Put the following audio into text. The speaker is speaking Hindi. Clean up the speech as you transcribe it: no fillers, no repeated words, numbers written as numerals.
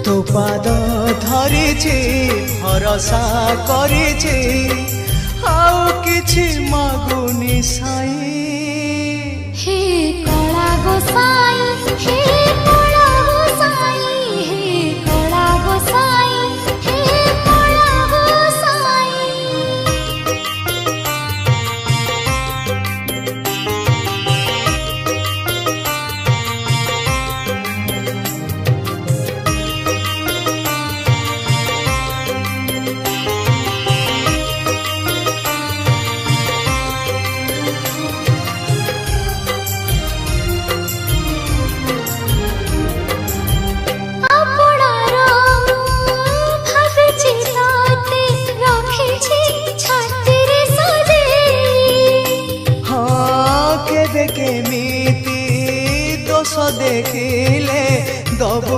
तो पाद धरिछि भरोसा करिछि आउ किछि मागुनी साई। हे कला गोसाई हे